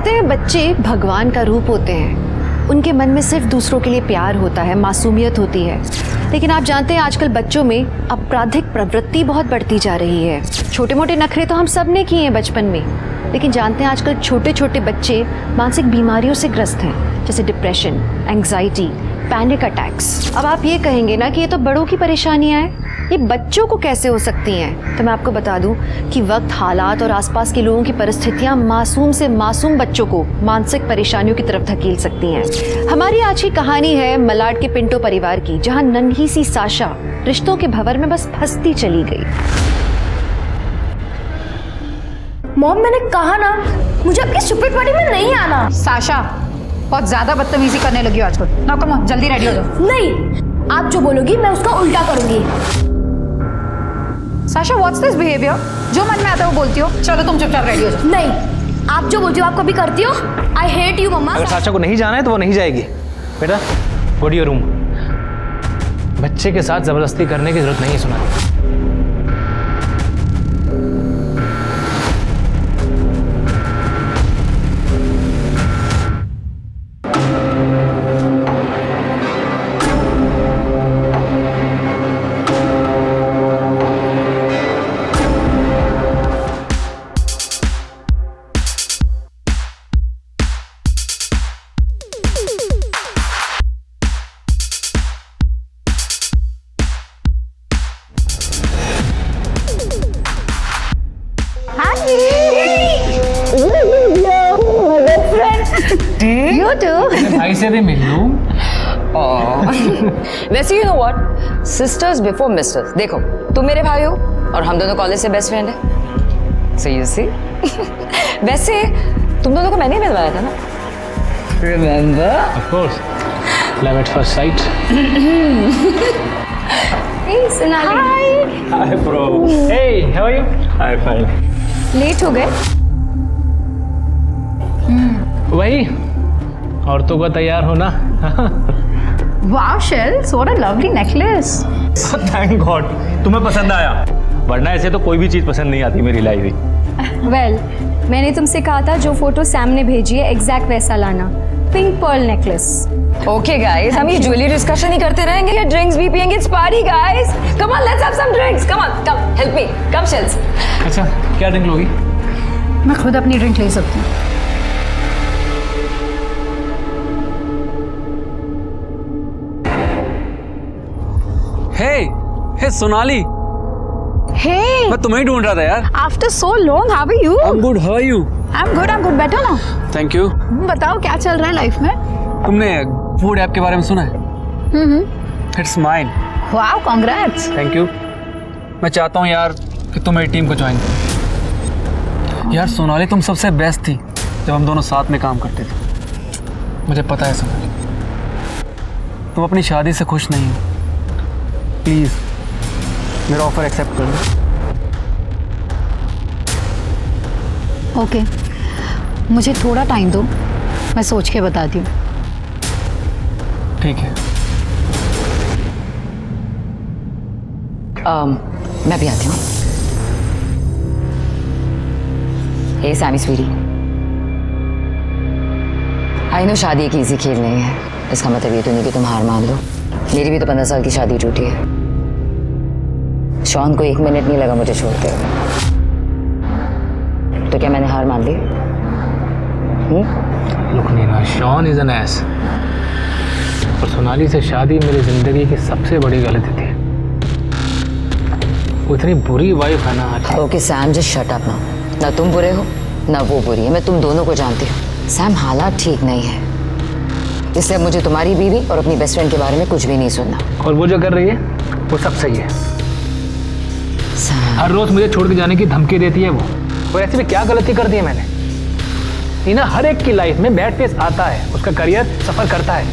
कहते हैं बच्चे भगवान का रूप होते हैं, उनके मन में सिर्फ दूसरों के लिए प्यार होता है, मासूमियत होती है। लेकिन आप जानते हैं आजकल बच्चों में आपराधिक प्रवृत्ति बहुत बढ़ती जा रही है। छोटे मोटे नखरे तो हम सब ने किए हैं बचपन में, लेकिन जानते हैं आजकल छोटे छोटे बच्चे मानसिक बीमारियों से ग्रस्त हैं, जैसे डिप्रेशन, एंग्जाइटी, पैनिक अटैक्स। अब आप ये कहेंगे ना कि ये तो बड़ों की परेशानियां हैं, ये बच्चों को कैसे हो सकती हैं? तो मैं आपको बता दूं कि वक्त, हालात और आसपास के लोगों की परिस्थितियां मासूम से मासूम बच्चों को मानसिक परेशानियों की तरफ धकेल सकती हैं। हमारी आज की कहानी है मलाड के पिंटो परिवार की, जहां नन्ही सी साशा रिश्तों के भंवर में बस फंसती चली गई। मॉम, मैंने कहा ना मुझे आपकी स्टूपिड पार्टी में नहीं आना। साशा बहुत ज्यादा बदतमीजी करने लगी हो आजकल। ना कम ऑन, जल्दी रेडी हो जाओ। नहीं, आप जो बोलोगी मैं उसका उल्टा करूंगी। Sasha what's this behaviour? जो मन में आता है वो बोलती हो। चलो तुम चुपचाप रेडी हो जाओ। नहीं, आप जो बोलती हो आप कभी करती हो। आई हेट यू मम्मा। अगर साशा को नहीं जाना है तो वो नहीं जाएगी। बेटा गो टू योर रूम। बच्चे के साथ जबरदस्ती करने की जरूरत नहीं है सुना। You too. भाई से भी मिल लूं। वैसे you know what, sisters before misters. देखो तुम मेरे भाई हो और हम दोनों कॉलेज से बेस्ट फ्रेंड है। सो यू सी वैसे तुम दोनों को मैंने ही मिलवाया था ना, remember? Of course, love at first sight. Hey Sonali. Hi bro. Hey how are you? Hi fine. Late हो गए। वही औरतों का तैयार होना। Wow, Shells, what a lovely necklace. Thank God तुम्हें पसंद आया, वरना ऐसे तो कोई भी चीज पसंद नहीं आती मेरी लाइफ में। वेल, मैंने तुमसे कहा था जो फोटो सैम ने भेजी है एग्जैक्ट वैसा लाना। Pink pearl necklace. Okay guys, हम ये ज्वेलरी डिस्कशन ही करते रहेंगे या ड्रिंक्स भी पियेंगे? It's party guys, come on let's have some drinks. Come on, come help me, come shells. अच्छा क्या ड्रिंक लोगी? मैं खुद अपनी ड्रिंक ले सकती हूँ। हे सोनाली, Hey, मैं तुम्हें ही ढूंढ रहा था यार। after so long, how are you? I'm good, how are you? I'm good, better now. Thank you. बताओ क्या चल रहा है लाइफ में? तुमने फूड ऐप के बारे में सुना है? It's mine. Wow, congrats. Thank you. मैं चाहता हूँ यार कि तुम मेरी टीम को ज्वाइन करो। यार सोनाली, तुम सबसे बेस्ट थी जब हम दोनों साथ में काम करते थे। मुझे पता है सोनाली, तुम अपनी शादी से खुश नहीं हो। प्लीज़ मेरा ऑफर एक्सेप्ट कर लो। ओके, मुझे थोड़ा टाइम दो, मैं सोच के बताती हूँ। ठीक है। मैं भी आती हूँ। हे सैमी स्वीटी, आई नो शादी एक इजी खेल नहीं है। इसका मतलब ये तो नहीं कि तुम हार मान लो। मेरी भी तो 15 साल की शादी टूटी है। शॉन को 1 मिनट नहीं लगा मुझे छोड़ते हुए। तो क्या मैंने हार मान ली? Look Neena, Sean is an ass. और सोनाली से शादी मेरी जिंदगी की सबसे बड़ी गलती थी। वो इतनी बुरी वाइफ है ना आज। Okay Sam, just shut up ना। ना तुम बुरे हो ना वो बुरी है, मैं तुम दोनों को जानती हूँ। सैम, हालात ठीक नहीं है, इसलिए मुझे तुम्हारी बीवी और अपनी बेस्ट फ्रेंड के बारे में कुछ भी नहीं सुनना। और वो जो कर रही है वो सब सही है। सैम, हर रोज मुझे छोड़ के जाने की धमकी देती है वो। और ऐसी में क्या गलती कर दी है मैंने? नीना, हर एक की लाइफ में बैड फेस आता है, उसका करियर सफर करता है।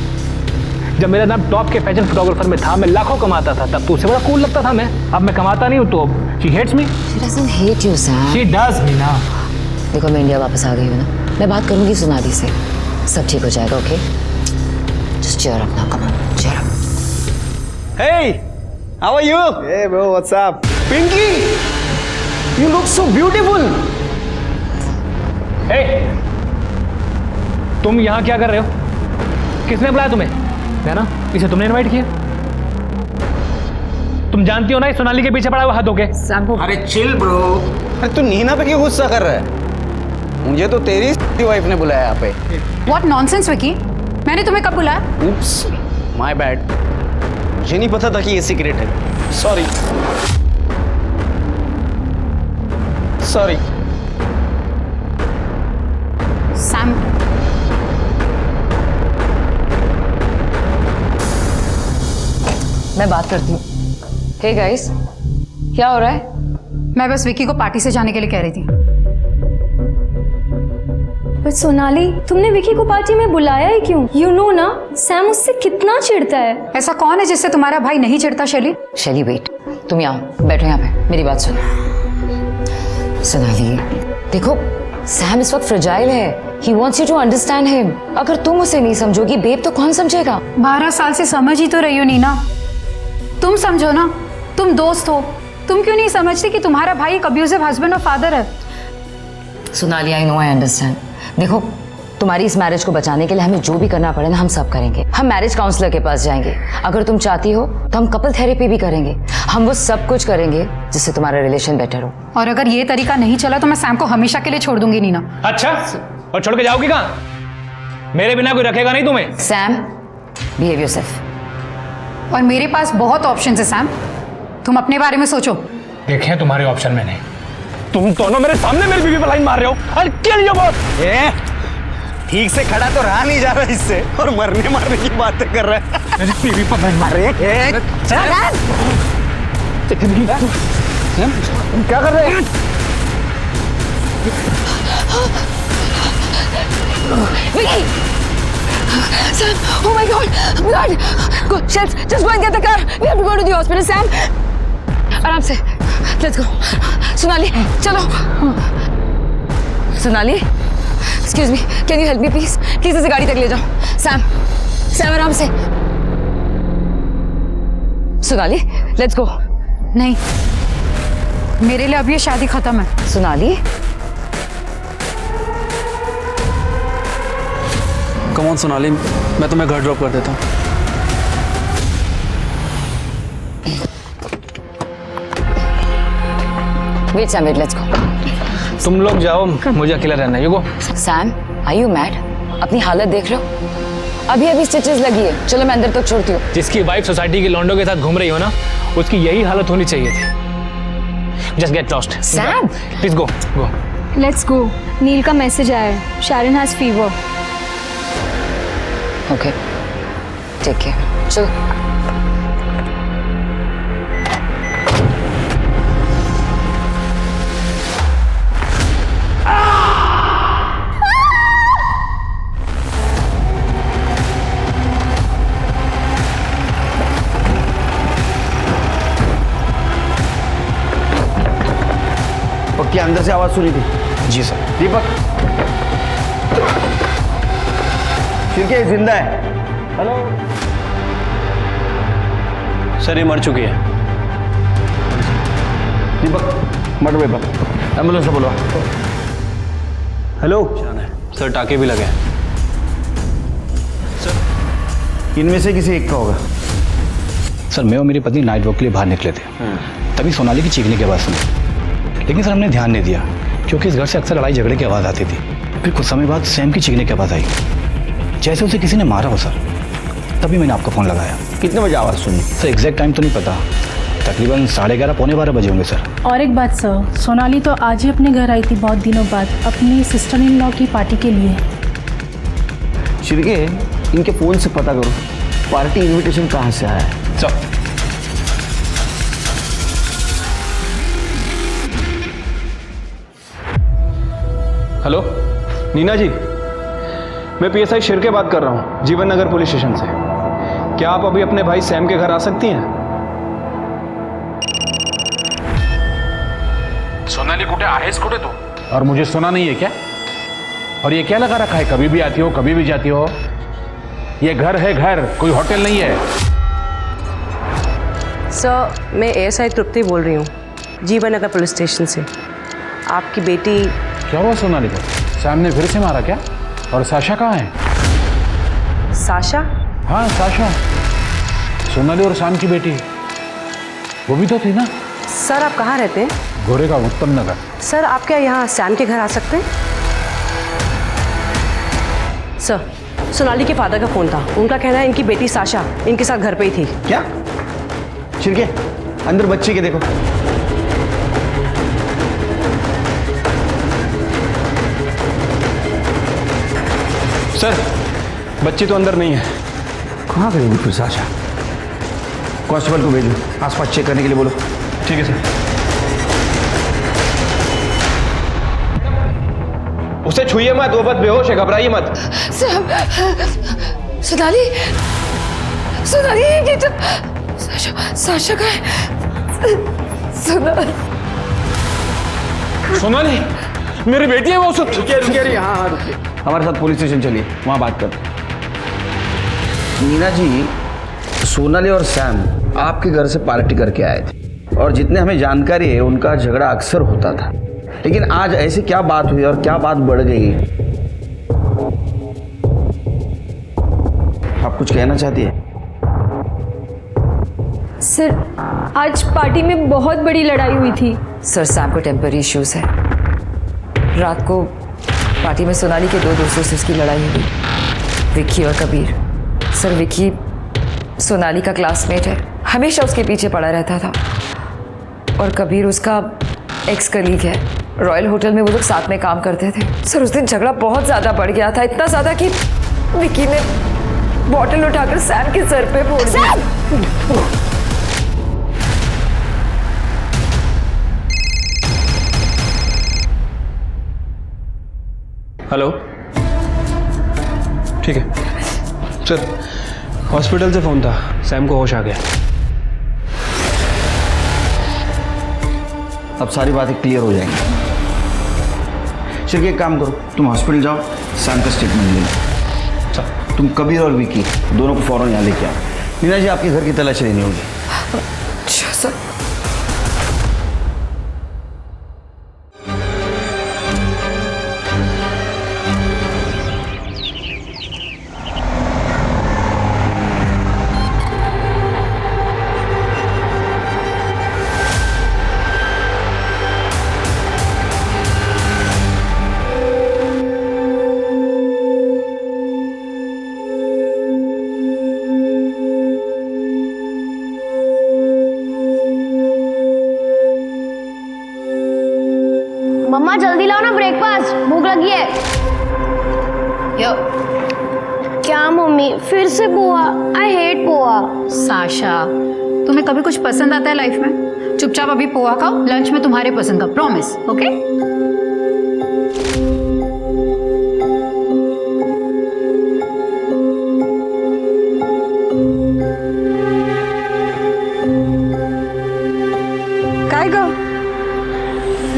जब मेरा नाम टॉप के फैशन फोटोग्राफर में था, मैं लाखों कमाता था, तब तो उससे बड़ा कूल लगता था मैं। अब मैं कमाता नहीं हूँ तो she hates me. she doesn't hate you, Sam. She does Nina. देखो मैं इंडिया वापस आ गई हूँ ना, मैं बात करूंगी सोनाली से, सब ठीक हो जाएगा। Okay, just cheer up now, come on, cheer up. Hey, how are you? Hey bro, what's up? Pinky, you look so beautiful. Hey, तुम यहाँ क्या कर रहे हो? किसने बुलाया तुम्हें? है ना, इसे तुमने इनवाइट किया। तुम जानती हो ना ये सोनाली के पीछे पड़ा हुआ हाथ धोके। अरे चिल ब्रो। अरे तू नीना पे क्यों गुस्सा कर रहा है? मुझे तो तेरी वाइफ ने बुलाया यहाँ पे। व्हाट नॉनसेंस विकी, मैंने तुम्हें कब बुलाया? उप्स, माय बैड। मुझे नहीं पता था कि ये सीक्रेट है। Sorry sorry. सैम, मैं बात करती हूँ। हे गाइस, क्या हो रहा है? मैं बस विकी को पार्टी से जाने के लिए कह रही थी। पर सोनाली, तुमने विकी को पार्टी में बुलाया ही क्यों? यू नो ना, सैम उससे कितना चिढ़ता है। ऐसा कौन है जिससे तुम्हारा भाई नहीं चिढ़ता शैली? शैली वेट, तुम यहाँ बैठो, यहाँ पे मेरी बात सुनो। सोनाली देखो, सैम इस वक्त फ्रजाइल है। He wants you to understand him. अगर तुम उसे नहीं समझोगी बेब तो कौन समझेगा? 12 साल से समझ ही तो रही हो नीना। तुम समझो ना, तुम दोस्त हो। तुम क्यों नहीं समझती कि तुम्हारा भाई एक अब्यूजिव हस्बैंड और फादर है? Sonali, I know, I understand. देखो, तुम्हारी इस मैरिज को बचाने के लिए हमें जो भी करना पड़े ना, हम सब करेंगे। हम मैरिज काउंसलर के पास जाएंगे। अगर तुम चाहती हो तो हम कपल थेरेपी भी करेंगे। हम वो सब कुछ करेंगे जिससे तुम्हारा रिलेशन बेटर हो। और अगर ये तरीका नहीं चला तो मैं सैम को हमेशा के लिए छोड़ दूंगी नीना। अच्छा, और छोड़ के जाओगी कहाँ? मेरे बिना कोई रखेगा नहीं तुम्हें। Sam, behave yourself. और मेरे पास बहुत ऑप्शन है सैम, तुम अपने बारे में सोचो। देखे तुम्हारे ऑप्शन मैंने। तुम दोनों मेरे सामने मेरी बीवी पर लाइन मार रहे हो। I'll kill you both। ठीक से खड़ा तो रहा नहीं जा रहा इससे, और मरने मारने की बातें कर रहा है। मेरी बीवी पर लाइन मार रहे हैं। तुम क्या कर रहे हैं? Vicky! Sam! Oh my God! God! Go, Shells! Just go and get the car. We have to go to the hospital, Sam. आराम से. Let's go. सोनाली, चलो. Sonali, excuse me. Can you help me, please? Please इसे गाड़ी तक ले जाओ. Sam, Sam आराम से. Sonali, let's go. नहीं, मेरे लिए अब ये शादी खत्म है। सोनाली, कम ऑन सोनाली, मैं तुम्हें घर ड्रॉप कर देता हूँ। wait Sam, wait, let's go. तुम लोग जाओ, मुझे अकेला रहना है। You go. Sam, are you mad? अपनी हालत देख रहे हो? अभी अभी स्टिचेस लगी है। चलो मैं अंदर तक छोड़ती हूँ। जिसकी वाइफ सोसाइटी के लॉन्डो के साथ घूम रही हो ना, उसकी यही हालत होनी चाहिए थी। Just get lost. Sam! Please go. Go. Let's go. Neel का मैसेज आया है, Sharon has fever. Okay. Take care. चलो। पक्की अंदर से आवाज सुनी थी? जी सर। दीपक, शिरके जिंदा है? हेलो सर, ये मर चुकी है। दीपक, मर्डर पेपर, एम्बुलेंस को बुलवा। हेलो सर, टाके भी लगे। इनमें से किसी एक का होगा। सर, मैं और मेरी पत्नी नाइट वॉक के लिए बाहर निकले थे, तभी सोनाली की चीखने की आवाज़ सुनी। लेकिन सर हमने ध्यान नहीं दिया क्योंकि इस घर से अक्सर लड़ाई झगड़े की आवाज़ आती थी। फिर कुछ समय बाद सैम की चीखने की आवाज़ आई, जैसे उसे किसी ने मारा हो सर। तभी मैंने आपका फ़ोन लगाया। कितने बजे आवाज़ सुनी? सर एग्जैक्ट टाइम तो नहीं पता, तकरीबन 11:30 पौने 12 बजे होंगे सर। और एक बात सर, सोनाली तो आज ही अपने घर आई थी बहुत दिनों बाद, अपनी सिस्टर इन लॉ की पार्टी के लिए। शिरके, इनके फ़ोन से पता करो पार्टी इनविटेशन कहाँ से आया है। चल। हेलो नीना जी, मैं पीएसआई शिरके बात कर रहा हूँ, जीवन नगर पुलिस स्टेशन से। क्या आप अभी अपने भाई सैम के घर आ सकती हैं? सोनाली कुठे आहेस कुठे तू? और मुझे सुना नहीं है क्या? और ये क्या लगा रखा है, कभी भी आती हो कभी भी जाती हो? ये घर है, घर, कोई होटल नहीं है। सर, मैं एएसआई तृप्ति बोल रही हूँ, जीवन नगर पुलिस स्टेशन से। आपकी बेटी। क्या हुआ सोनाली को? सैम ने फिर से मारा क्या? और साशा कहाँ है? साशा? हाँ साशा, सोनाली और शाम की बेटी, वो भी तो थी ना। सर आप कहाँ रहते हैं? गोरेगांव, उत्तम नगर। सर आप क्या यहाँ सैम के घर आ सकते हैं? सर सोनाली के फादर का फोन था, उनका कहना है इनकी बेटी साशा इनके साथ घर पे ही थी। क्या? छिड़के अंदर बच्चे के देखो। सर बच्ची तो अंदर नहीं है। कहाँ गई फिर साशा? कांस्टेबल को भेजो, आसपास चेक करने के लिए बोलो। ठीक है सर। उसे छुइए मत, वो बस बेहोश है, घबराइए मत। सोनाली, सोनाली ये तो साशा का है। सोनाली मेरी बेटी है वो। रुकिए। हाँ रुकिए, हमारे साथ पुलिस स्टेशन चलिए, वहाँ बात कर। नीना जी, सोनाली और सैम आपके घर से पार्टी करके आए थे और जितने हमें जानकारी है उनका झगड़ा अक्सर होता था, लेकिन आज ऐसी क्या बात हुई और क्या बात बढ़ गई? आप कुछ कहना चाहती है? सर आज पार्टी में बहुत बड़ी लड़ाई हुई थी। सर सैम को टेम्पररी इश्यूज है। रात को पार्टी में सोनाली के 2 दोस्तों से उसकी लड़ाई हुई, विक्की और कबीर। सर विक्की सोनाली का क्लासमेट है, हमेशा उसके पीछे पड़ा रहता था, और कबीर उसका एक्स कलीग है। रॉयल होटल में वो लोग साथ में काम करते थे। सर उस दिन झगड़ा बहुत ज़्यादा बढ़ गया था, इतना ज़्यादा कि विक्की ने बॉटल उठाकर सैम के सर पे फोड़ दी। हेलो, ठीक है सर, हॉस्पिटल से फोन था, सैम को होश आ गया। अब सारी बातें क्लियर हो जाएंगी। चलिए एक काम करो, तुम हॉस्पिटल जाओ, सैम का स्टेटमेंट ले लो। तुम कबीर और विकी दोनों को फौरन यहाँ लेके आओ। नीना जी आपके घर की तलाशी लेनी होगी। अच्छा सर। मम्मा जल्दी लाओ ना ब्रेकफास्ट, भूख लगी है। क्या मम्मी फिर से poha? I hate poha. Sasha, तुम्हें कभी कुछ पसंद आता है लाइफ में? चुपचाप अभी पोहा खाओ, लंच में तुम्हारे पसंद का, प्रॉमिस। ओके? काय ग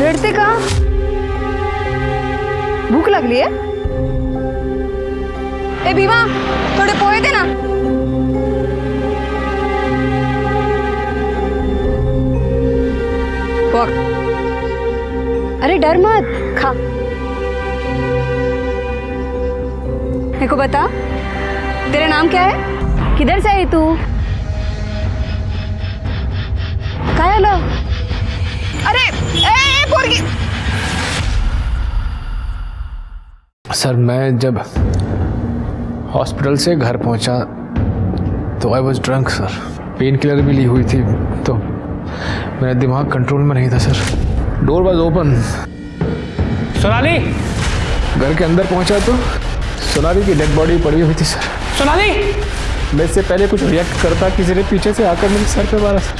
रडते का? भूक लागली आहे? ए भीमा, थोडे पोहे दे ना। अरे डर मत, खा। मेरे को बता, तेरा नाम क्या है? किधर से आई तू? काय आलं? अरे ए पोरगी। सर मैं जब हॉस्पिटल से घर पहुंचा तो I was drunk sir. Pain killer भी ली हुई थी, तो मेरा दिमाग कंट्रोल में नहीं था sir. Door was open. Sonali! घर के अंदर पहुंचा तो सोनाली की डेड बॉडी पड़ी हुई थी सर। सोनाली! मैं इससे पहले कुछ रिएक्ट करता, किसी ने पीछे से आकर मेरे सर पे मारा सर।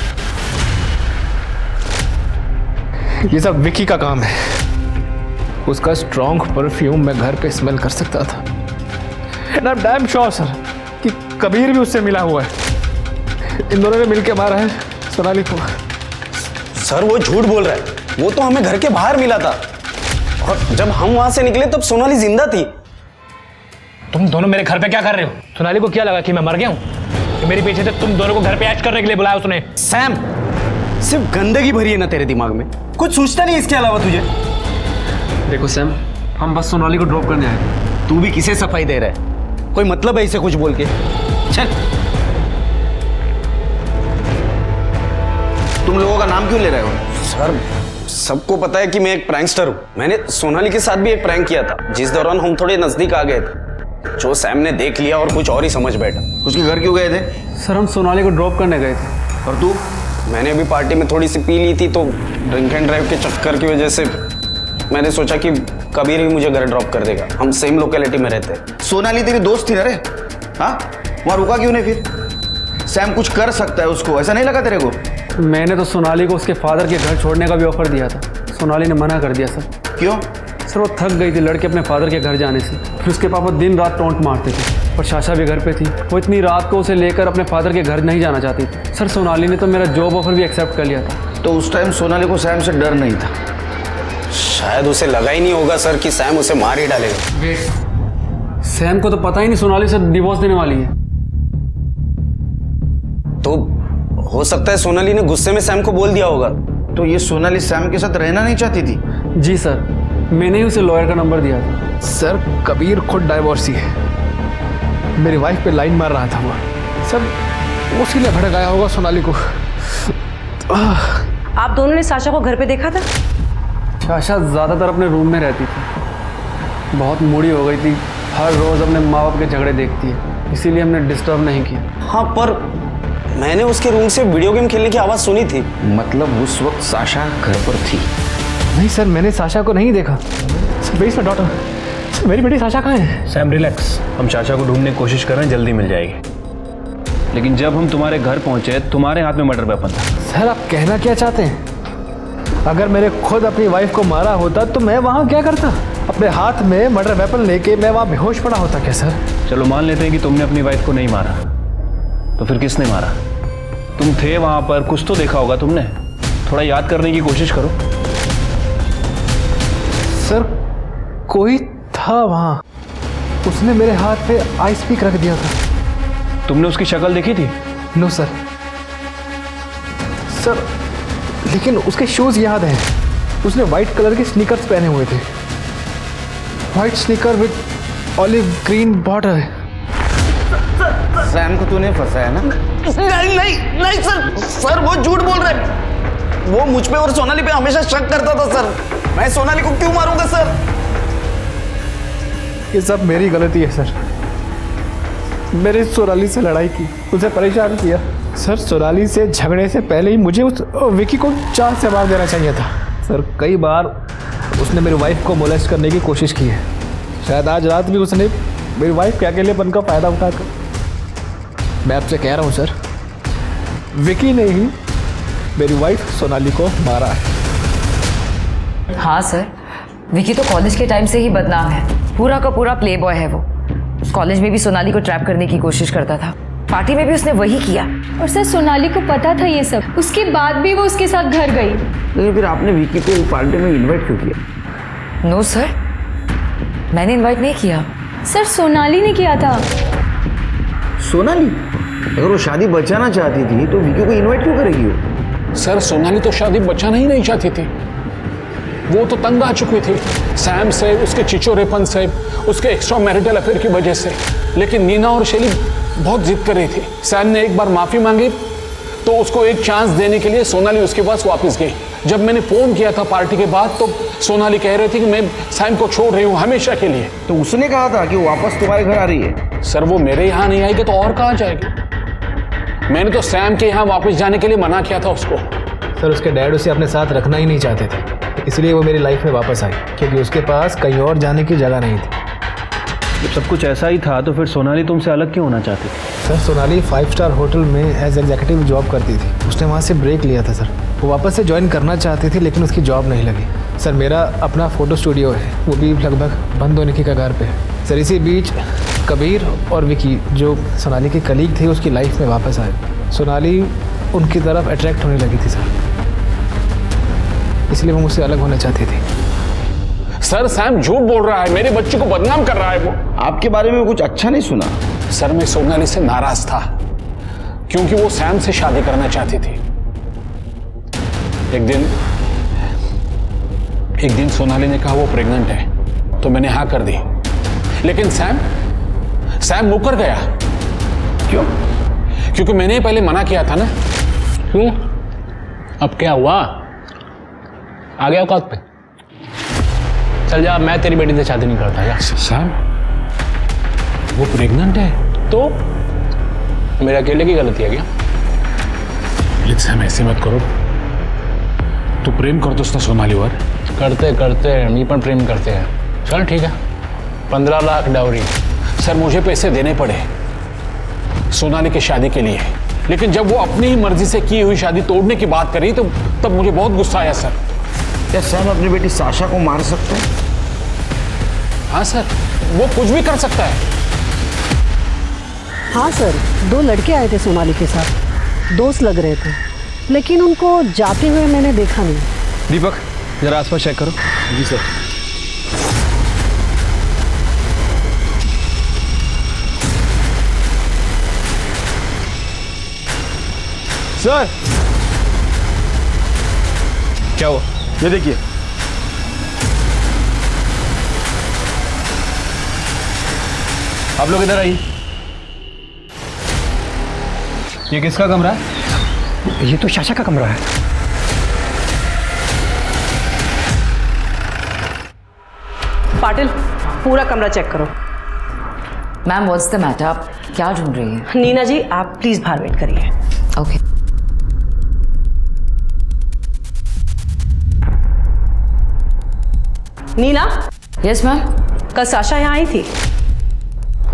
ये सब विकी का काम है। उसका स्ट्रॉन्ग परफ्यूम मैं घर पे स्मेल कर सकता था। And I am damn sure sir कि कबीर भी उससे मिला हुआ है। इन दोनों ने मिलके मारा है सोनाली को। सर वो झूठ बोल रहा है, वो तो हमें घर के बाहर मिला था और जब हम वहां से निकले तब सोनाली जिंदा थी। तुम दोनों मेरे घर पे क्या कर रहे हो? सोनाली को क्या लगा कि मैं मर गया हूँ? कि मेरे पीछे से तुम दोनों को घर पे ऐश करने के लिए बुलाया उसने? सैम, सिर्फ गंदगी भरी है ना तेरे दिमाग में, कुछ सोचता नहीं इसके अलावा तुझे? देखो सैम, हम बस सोनाली को ड्रॉप करने आए, तू भी किसे सफाई दे रहा है? कोई मतलब है इसे कुछ बोल के? चल। तुम लोगों का नाम क्यों ले रहे हो? सर सबको पता है कि मैं एक प्रैंकस्टर हूँ। मैंने सोनाली के साथ भी एक प्रैंक किया था, जिस दौरान हम थोड़े नजदीक आ गए थे। जो सैम ने देख लिया और कुछ और ही समझ बैठा। उसके घर क्यों गए थे? सर हम सोनाली को ड्रॉप करने गए थे। और तू? मैंने अभी पार्टी में थोड़ी सी पी ली थी, तो ड्रिंक एंड ड्राइव के चक्कर की वजह से मैंने सोचा कि कबीर ही मुझे घर ड्रॉप कर देगा। हम सेम लोकेलिटी में रहते हैं। सोनाली तेरी दोस्त थी ना रे? हाँ, वहां रुका क्यों नहीं फिर? सैम कुछ कर सकता है उसको, ऐसा नहीं लगा तेरे को? मैंने तो सोनाली को उसके फादर के घर छोड़ने का भी ऑफर दिया था। सोनाली ने मना कर दिया सर। क्यों? सर वो थक गई थी लड़के अपने फादर के घर जाने से। फिर उसके पापा दिन रात टोंट मारते थे और साशा भी घर पे थी। वो इतनी रात को उसे लेकर अपने फादर के घर नहीं जाना चाहती थी। सर सोनाली ने तो मेरा जॉब ऑफर भी एक्सेप्ट कर लिया था। तो उस टाइम सोनाली को सैम से डर नहीं था? शायद उसे लगा ही नहीं होगा सर कि सैम उसे मार ही डालेगा। वेट, सैम को तो पता ही नहीं सोनाली से डिवोर्स देने वाली है। तो हो सकता है सोनाली ने गुस्से में सैम को बोल दिया होगा। तो ये सोनाली सैम के साथ रहना नहीं चाहती थी? जी सर, मैंने ही उसे लॉयर का नंबर दिया था। सर कबीर खुद डाइवोर्सी है। मेरी वाइफ पे लाइन मार रहा था वो। सर उसी ने भड़काया होगा सोनाली को। आप दोनों ने साशा को घर पे देखा था? साशा ज़्यादातर अपने रूम में रहती थी। बहुत मूडी हो गई थी, हर रोज़ अपने माँ बाप के झगड़े देखती है, इसीलिए हमने डिस्टर्ब नहीं किया। हाँ, पर मैंने उसके रूम से वीडियो गेम खेलने की आवाज़ सुनी थी। मतलब उस वक्त साशा घर पर थी? नहीं सर, मैंने साशा को नहीं देखा। Sir where is my daughter? मेरी बेटी साशा कहाँ है? सैम रिलैक्स, हम चाचा को ढूंढने की कोशिश कर रहे हैं, जल्दी मिल जाएगी। लेकिन जब हम तुम्हारे घर पहुंचे तुम्हारे हाथ में मर्डर वेपन था। सर आप कहना क्या चाहते हैं? अगर मैंने खुद अपनी वाइफ को मारा होता तो मैं वहाँ क्या करता? अपने हाथ में मर्डर वेपन लेके मैं वहाँ बेहोश पड़ा होता क्या सर? चलो मान लेते हैं कि तुमने अपनी वाइफ को नहीं मारा, तो फिर किसने मारा? तुम थे वहां पर, कुछ तो देखा होगा तुमने। थोड़ा याद करने की कोशिश करो। सर कोई था वहाँ, उसने मेरे हाथ पे आइस पिक रख दिया था। तुमने उसकी शक्ल देखी थी? No sir. सर लेकिन उसके शूज याद हैं। उसने व्हाइट कलर के स्नीकर्स पहने हुए थे, white sneaker with olive green border. Sam को तूने फंसाया ना? नहीं सर वो झूठ बोल रहे हैं। वो मुझ पे और सोनाली पे हमेशा शक करता था सर। मैं सोनाली को क्यों मारूंगा सर? ये सब मेरी गलती है सर। मैंने सोनाली से लड़ाई की, उसे परेशान किया। सर सोनाली से झगड़े से पहले ही मुझे उस विकी को चार से मार देना चाहिए था। सर कई बार उसने मेरी वाइफ को मोलेस्ट करने की कोशिश की है। शायद आज रात भी उसने मेरी वाइफ के अकेलेपन का फायदा उठाकर। मैं आपसे कह रहा हूँ सर, विकी ने ही मेरी वाइफ सोनाली को मारा है। हाँ सर, विकी तो कॉलेज के टाइम से ही बदनाम है। पूरा का पूरा प्ले बॉय है वो। कॉलेज में भी सोनाली को ट्रैप करने की कोशिश करता था, पार्टी में भी उसने वही किया। और सर सोनाली को पता था ये सब, उसके बाद भी वो उसके साथ घर गई। लेकिन फिर आपने विकी को पार्टी में इनवाइट क्यों किया? नो सर, मैंने इनवाइट नहीं किया। सर सोनाली ने किया था। सोनाली? अगर वो शादी बचाना चाहती थी तो विकी को इनवाइट क्यों करेगी वो? सर सोनाली तो शादी बचाना ही नहीं चाहती थी। वो तो तंग आ चुकी थी सैम से, उसके चिचोरेपन से, उसके एक्स्ट्रा मैरिटल अफेयर की वजह से। लेकिन नीना और शैली बहुत जिद कर रही थी। सैम ने एक बार माफ़ी मांगी तो उसको एक चांस देने के लिए सोनाली उसके पास वापस गई। जब मैंने फ़ोन किया था पार्टी के बाद तो सोनाली कह रही थी कि मैं सैम को छोड़ रही हूँ हमेशा के लिए। तो उसने कहा था कि वो वापस तुम्हारे घर आ रही है? सर वो मेरे यहाँ नहीं आएगी तो और कहाँ जाएगी? मैंने तो सैम के यहाँ वापस जाने के लिए मना किया था उसको। सर उसके डैड उसे अपने साथ रखना ही नहीं चाहते थे, इसलिए वो मेरी लाइफ में वापस आई, क्योंकि उसके पास कहीं और जाने की जगह नहीं थी। जब सब कुछ ऐसा ही था तो फिर सोनाली तुमसे अलग क्यों होना चाहती थी? सर सोनाली 5 स्टार होटल में एज एग्जीक्यूटिव जॉब करती थी। उसने वहाँ से ब्रेक लिया था सर। वो वापस से ज्वाइन करना चाहती थी लेकिन उसकी जॉब नहीं लगी। सर मेरा अपना फ़ोटो स्टूडियो है, वो भी लगभग बंद होने की कगार पे है। सर इसी बीच कबीर और विकी जो सोनाली के कलीग थे उसकी लाइफ में वापस आए। सोनाली उनकी तरफ अट्रैक्ट होने लगी थी सर, इसलिए वो मुझसे अलग होना चाहती थी। सर सैम झूठ बोल रहा है, मेरे बच्चे को बदनाम कर रहा है वो। आपके बारे में कुछ अच्छा नहीं सुना? सर मैं सोनाली से नाराज था क्योंकि वो सैम से शादी करना चाहती थी। एक दिन सोनाली ने कहा वो प्रेग्नेंट है तो मैंने हाँ कर दी। लेकिन सैम मुकर गया। क्यों? क्योंकि मैंने ही पहले मना किया था ना। क्यों? अब क्या हुआ? आ गया औकात पे? चल जा, मैं तेरी बेटी से शादी नहीं करता यार। सैम वो प्रेग्नेंट है तो मेरे अकेले की गलती है क्या? लेकिन सैम ऐसे मत करो, तू प्रेम करतोस ना सोनालीवर? करते मी पण प्रेम करते हैं। चल ठीक है, 15 लाख डाउरी। सर मुझे पैसे देने पड़े सोनाली की शादी के लिए, लेकिन जब वो अपनी ही मर्जी से की हुई शादी तोड़ने की बात करी तो तब मुझे बहुत गुस्सा आया सर। क्या सैम अपनी बेटी साशा को मार सकता है? हाँ सर, वो कुछ भी कर सकता है। हाँ सर, 2 लड़के आए थे सोनाली के साथ, दोस्त लग रहे थे, लेकिन उनको जाते हुए मैंने देखा नहीं। दीपक जरा आसपास चेक करो। जी सर। सर क्या हुआ? ये देखिए। आप लोग इधर आइए। ये किसका कमरा है? ये तो साशा का कमरा है। पाटिल, पूरा कमरा चेक करो। मैम व्हाट्स द मैटर, आप क्या ढूंढ रही हैं? नीना जी आप प्लीज बाहर वेट करिए। ओके। नीना। Yes ma'am. कल साशा यहाँ आई थी?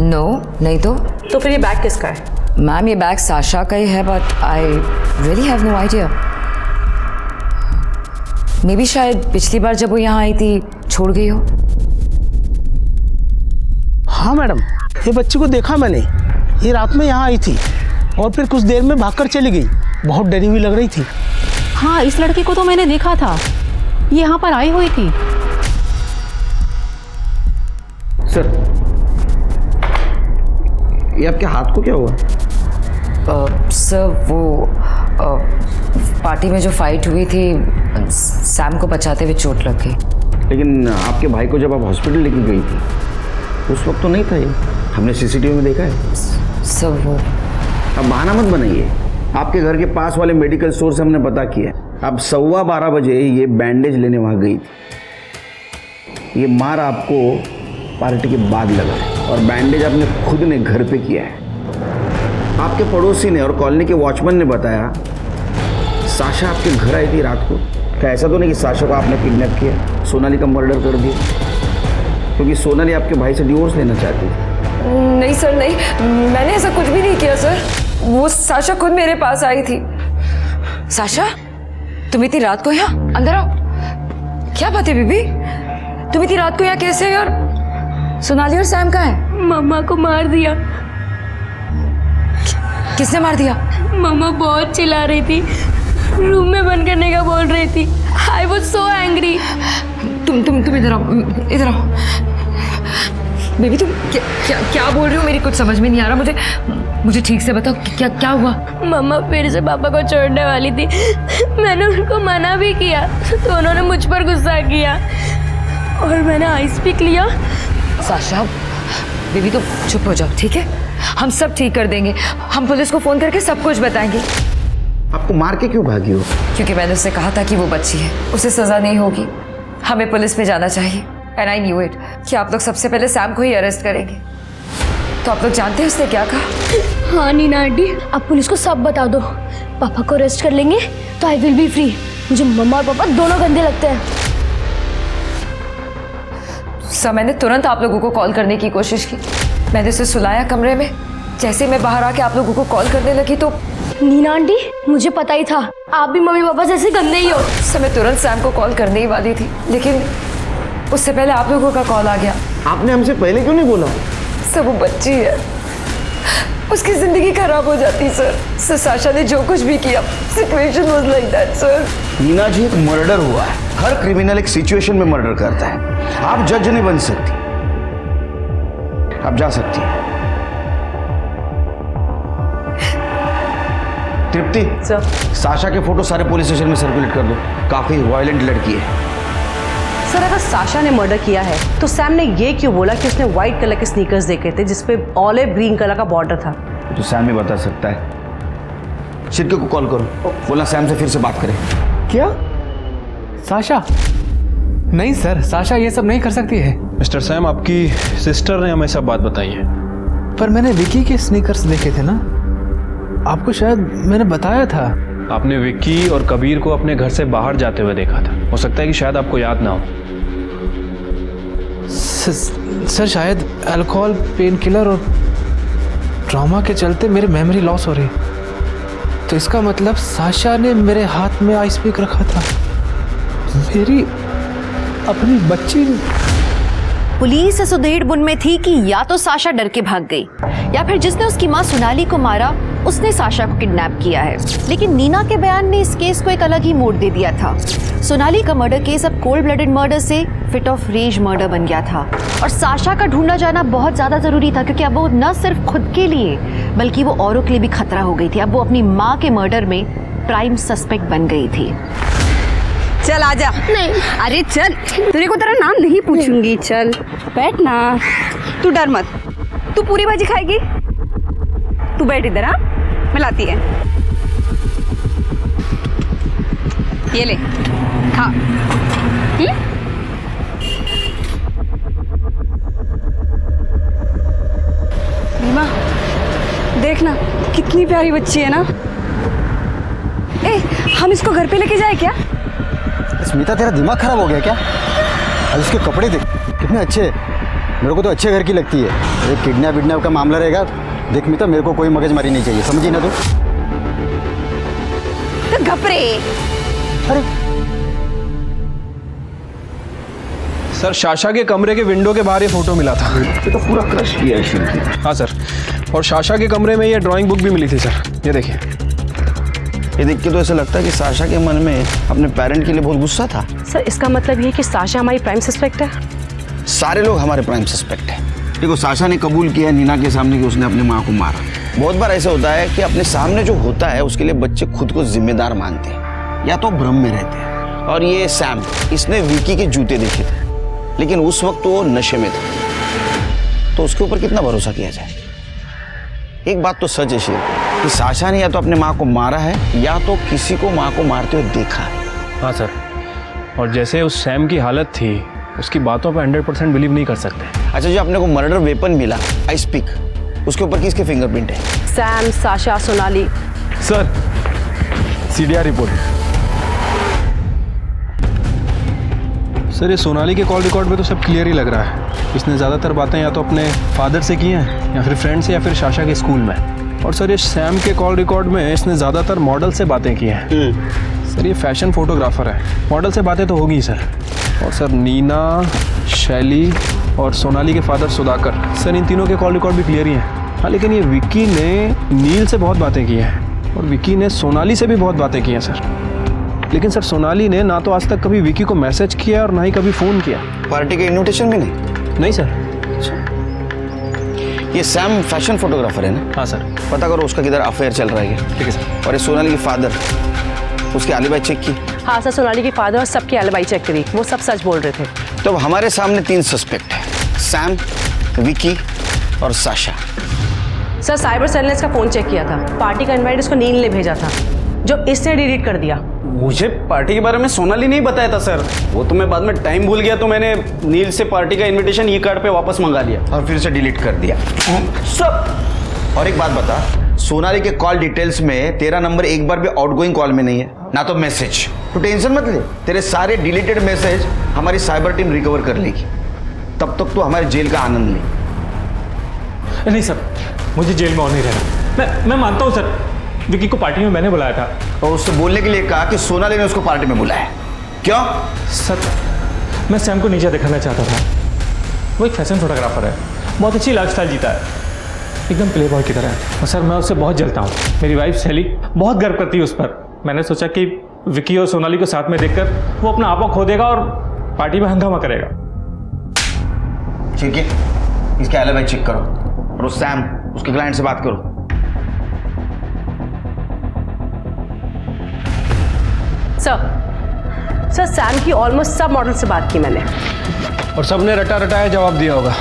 नो नहीं तो फिर ये बैग किसका है? मैम ये बैग साशा का ही है, but I really have no idea. Maybe शायद पिछली बार जब वो यहाँ आई थी छोड़ गई हो। हाँ मैडम, ये बच्ची को देखा मैंने, ये रात में यहाँ आई थी और फिर कुछ देर में भागकर चली गई। बहुत डरी हुई लग रही थी। हाँ, इस लड़की को तो मैंने देखा था, ये यहाँ पर आई हुई थी। सर ये आपके हाथ को क्या हुआ? सर वो पार्टी में जो फाइट हुई थी, सैम को बचाते हुए चोट लग गई। लेकिन आपके भाई को जब आप हॉस्पिटल लेके गई थी उस वक्त तो नहीं था ये, हमने सीसीटीवी में देखा है। सर वो अब बहाना मत बनाइए। आपके घर के पास वाले मेडिकल स्टोर से हमने पता किया, अब 12:15 बजे ये बैंडेज लेने वहाँ गई थी। ये मार आपको पार्टी के बाद लगा है और बैंडेज आपने खुद ने घर पे किया है। आपके पड़ोसी ने और कॉलोनी के वॉचमैन ने बताया साशा आपके घर आई थी रात को। क्या ऐसा तो नहीं कि साशा को आपने किडनैप किया, सोनाली का मर्डर कर दिया? क्योंकि सोनाली आपके भाई से डिवोर्स लेना चाहती थी। नहीं सर नहीं, मैंने ऐसा कुछ भी नहीं किया सर। वो साशा खुद मेरे पास आई थी। साशा तुम इतनी रात को यहाँ? अंदर आओ। क्या बात है बीबी, तुम इतनी रात को यहाँ कैसे है? और सोनाली और सैम कहाँ है? मम्मा को मार दिया। किसने मार दिया? मम्मा बहुत चिल्ला रही थी, रूम में बंद करने का बोल रही थी। I was so angry. तुम इधर आओ, इधर आओ। बेबी तुम क्या बोल रही हो? मेरी कुछ समझ में नहीं आ रहा। मुझे ठीक से बताओ क्या हुआ? मम्मा फिर से पापा को छोड़ने वाली थी, मैंने उनको मना भी किया तो उन्होंने मुझ पर गुस्सा किया और मैंने आइस पिक लिया। साशा बेबी तुम चुप हो जाओ, ठीक है? हम सब ठीक कर देंगे। हम पुलिस को फोन करके सब कुछ बताएंगे। आपको मार के क्यों भागी हो? क्योंकि मैंने उससे कहा था कि वो बच्ची है, उसे सजा नहीं होगी, हमें पुलिस में जाना चाहिए। एंड आई न्यू इट कि आप लोग सबसे पहले सैम को ही अरेस्ट करेंगे। तो आप लोग जानते हैं उसने क्या कहा? हाँ नीना आंटी, आप पुलिस को सब बता दो। पापा को अरेस्ट कर लेंगे तो आई विल बी फ्री। मुझे मम्मा और पापा दोनों गंदे लगते हैं। सर मैंने तुरंत आप लोगों को कॉल करने की कोशिश की। मैंने उसे सुलाया कमरे में। जैसे मैं बाहर आके आप लोगों को कॉल करने लगी तो नीना आंटी मुझे पता ही था आप भी मम्मी पापा जैसे गंदे ही हो। सर मैं तुरंत सैम को कॉल करने ही वाली थी, लेकिन उससे पहले आप लोगों का कॉल आ गया। आपने हमसे पहले क्यों नहीं बोला? सर वो बच्ची है, उसकी जिंदगी खराब हो जाती सर। साशा ने जो कुछ भी किया, situation was like that sir. Neena ji एक मर्डर हुआ है, हर क्रिमिनल एक सिचुएशन में मर्डर करता है। आप जज नहीं बन सकती, आप जा सकती हैं। तृप्ति सर, साशा के फोटो सारे पुलिस स्टेशन में सर्कुलेट कर दो। काफी वायलेंट लड़की है। सर अगर साशा ने मर्डर किया है तो सैम ने ये क्यों बोला कि उसने व्हाइट कलर के स्नीकर्स देखे थे जिसपे ऑलिव ग्रीन कलर का बॉर्डर था? तो सैम ही बता सकता है। शिरके को कॉल करो, बोला सैम से फिर से बात करें। क्या? साशा? नहीं सर, साशा ये सब नहीं कर सकती है। मिस्टर सैम, आपकी सिस्टर ने हमें सब बात बताई है। पर मैंने विकी के स्नीकर्स देखे थे ना, आपको शायद मैंने बताया था। आपने विक्की और कबीर को अपने घर से बाहर जाते हुए देखा था। हो सकता है कि शायद आपको याद ना हो। सर शायद अल्कोहल, पेन किलर और ट्रॉमा के चलते मेरी मेमोरी लॉस हो रही। तो इसका मतलब साशा ने मेरे हाथ में आइस पिक रखा था। मेरी अपनी बच्ची। पुलिस इस उधेड़-बुन में थी कि या तो साशा डर के भाग गई या फिर जिसने उसकी मां सोनाली को मारा उसने साशा को किडनैप किया है। लेकिन नीना के बयान ने इस केस को एक अलग ही मोड़ दे दिया था। सोनाली का मर्डर केस अब कोल्ड ब्लडेड मर्डर से फिट ऑफ रेज मर्डर बन गया था और साशा का ढूंढा जाना बहुत ज्यादा जरूरी था, क्योंकि अब वो न सिर्फ खुद के लिए बल्कि वो औरों के लिए भी खतरा हो गई थी। अब वो अपनी माँ के मर्डर में प्राइम सस्पेक्ट बन गई थी। चल आजा। नहीं। अरे चल, तेरे को तेरा नाम नहीं पूछूंगी। चल बैठ ना, तू डर मत। तू पूरी भाजी खाएगी? तू बैठ इधर। हाँ, मैं लाती है। ये ले, खा। रीमा, देखना कितनी प्यारी बच्ची है ना। ए, हम इसको घर पे लेके जाए क्या? स्मिता, तेरा दिमाग खराब हो गया क्या? और इसके कपड़े देख कितने अच्छे हैं। मेरे को तो अच्छे घर की लगती है। एक किडनैप विडनैप का मामला रहेगा। देख मिता, मेरे को कोई मगजमारी नहीं चाहिए, समझी ना तू? तो घपरे। अरे सर, शाशा के कमरे के विंडो के बाहर ये फोटो मिला था। ये तो पूरा क्रश किया है शिरके। हाँ सर, और शाशा के कमरे में ये ड्राइंग बुक भी मिली थी सर। ये देखिए। ये देख के तो ऐसा लगता है कि साशा के मन में अपने पेरेंट के लिए बहुत गुस्सा था। सर इसका मतलब ये है कि साशा हमारी प्राइम सस्पेक्ट है? सारे लोग हमारे प्राइम सस्पेक्ट हैं। देखो, साशा ने कबूल किया नीना के सामने कि उसने अपनी माँ को मारा। बहुत बार ऐसा होता है कि अपने सामने जो होता है उसके लिए बच्चे खुद को जिम्मेदार मानते हैं या तो भ्रम में रहते हैं। और ये सैम, इसने विकी के जूते देखे थे, लेकिन उस वक्त वो नशे में था, तो उसके ऊपर कितना भरोसा किया जाए। एक बात तो सच है शेर कि साशा ने या तो अपने माँ को मारा है या तो किसी को माँ को मारते हुए देखा है। हाँ सर, और जैसे उस सैम की हालत थी, उसकी बातों पर 100% बिलीव नहीं कर सकते। अच्छा, जो अपने को मर्डर वेपन मिला, आइस पिक, उसके ऊपर किसके फिंगरप्रिंट है? Sam, Sasha, Sonali. Sir, CDR report. Sir, ये सोनाली के कॉल रिकॉर्ड में तो सब क्लियर ही लग रहा है। इसने ज़्यादातर बातें या तो अपने फादर से की हैं या फिर फ्रेंड से या फिर शाशा के स्कूल में। और सर, ये सैम के कॉल रिकॉर्ड में इसने ज़्यादातर मॉडल से बातें की हैं। सर, ये फैशन फोटोग्राफर है, मॉडल से बातें तो होगी सर। और सर, नीना, शैली और सोनाली के फादर सुधाकर, सर इन तीनों के कॉल रिकॉर्ड भी क्लियर ही हैं। हाँ, लेकिन ये विक्की ने नील से बहुत बातें की हैं और विक्की ने सोनाली से भी बहुत बातें की हैं सर। लेकिन सर, सोनाली ने ना तो आज तक कभी विक्की को मैसेज किया और ना ही कभी फ़ोन किया। पार्टी का इन्विटेशन भी नहीं? नहीं सर। ये सैम फैशन फोटोग्राफर है ना? हाँ सर। पता करो उसका किधर अफेयर चल रहा है। ठीक है सर। और ये सोनाली के फादर, उसकी एलिबाई चेक की? हाँ सर, सोनाली के फादर और सबकी एलिबाई चेक करी, वो सब सच बोल रहे थे। तो अब हमारे सामने 3 सस्पेक्ट हैं, सैम, विकी और साशा। सर, साइबर सेल ने इसका फोन चेक किया था। पार्टी का इनवाइट इसको नील ने भेजा था, जो इसने डिलीट कर दिया। मुझे पार्टी के बारे में सोनाली नहीं बताया था सर। वो तो मैं बाद में टाइम भूल गया, तो मैंने नील से पार्टी का इनविटेशन ई कार्ड पे वापस मंगा लिया और फिर से डिलीट कर दिया सब। और एक बात बता, सोनाली के कॉल डिटेल्स में तेरा नंबर एक बार भी आउटगोइंग कॉल में नहीं है, ना तो मैसेज। तो टेंशन मत ले, तेरे सारे डिलीटेड मैसेज हमारी साइबर टीम रिकवर कर लेगी। तब तक तो हमारे जेल का आनंद ले। नहीं सर, मुझे जेल में और नहीं रहना। मैं मानता हूँ सर, विकी को पार्टी में मैंने बुलाया था। और उससे बोलने के लिए कहा कि सोनाली ने उसको पार्टी में बुलाया। क्यों? सर, मैं सैम को नीचे दिखाना चाहता था। वो एक फैशन फोटोग्राफर है, बहुत अच्छी लाइफस्टाइल जीता है, एकदम प्ले बॉय की तरह है। और सर, मैं उससे बहुत जलता हूँ। मेरी वाइफ शैली बहुत गर्व करती है उस पर। मैंने सोचा कि विकी और सोनाली को साथ में देखकर वो अपना आपा खो देगा और पार्टी में हंगामा करेगा। ठीक है, इसके एलिबाई चेक करो और उस सैम, उसके क्लाइंट से बात करो। सर, सर सैम की ऑलमोस्ट सब मॉडल से बात की मैंने। और सबने रटा रटाया जवाब दिया होगा।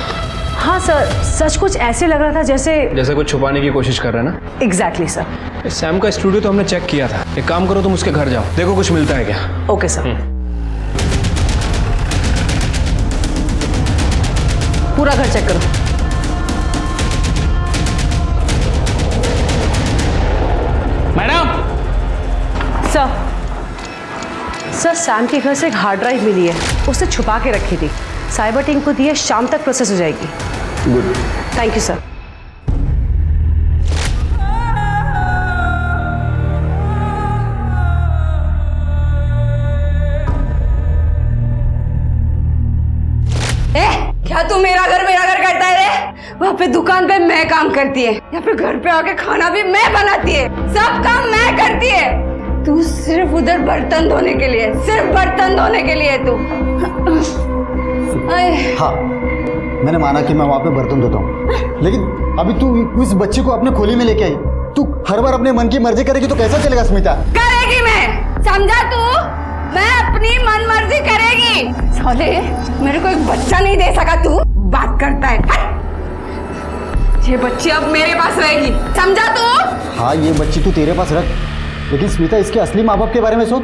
हाँ सर, सच कुछ ऐसे लग रहा था जैसे कुछ छुपाने की कोशिश कर रहे हैं ना। Exactly sir. सैम का स्टूडियो तो हमने चेक किया था। एक काम करो, तुम उसके घर जाओ, देखो कुछ मिलता है क्या। Okay sir. पूरा घर चेक करो। मैडम। सर सैम के घर से एक हार्ड ड्राइव मिली है, उसे छुपा के रखी थी। साइबर टीम को दी है, शाम तक प्रोसेस हो जाएगी। गुड। Thank you sir. क्या तू मेरा घर करता है रे? वहाँ पे दुकान पे मैं काम करती है, यहाँ पे घर पे आके खाना भी मैं बनाती है, सब काम मैं करती है। तू सिर्फ उधर बर्तन धोने के लिए, सिर्फ बर्तन धोने के लिए तू। हाँ, मैंने माना कि मैं वहाँ पे बर्तन धोता हूँ, लेकिन अभी तू इस बच्चे को अपने खोली में लेके आई। तू हर बार अपने मन की मर्जी करेगी तो कैसा चलेगा स्मिता? करेगी मैं, समझा तू? मैं अपनी मन मर्जी करेगी। साले, मेरे को एक बच्चा नहीं दे सका, तू बात करता है। ये बच्ची अब मेरे पास रहेगी, समझा तू? हाँ, ये बच्ची तू तेरे पास रख, लेकिन स्मिता इसके असली माँ बाप के बारे में सोच।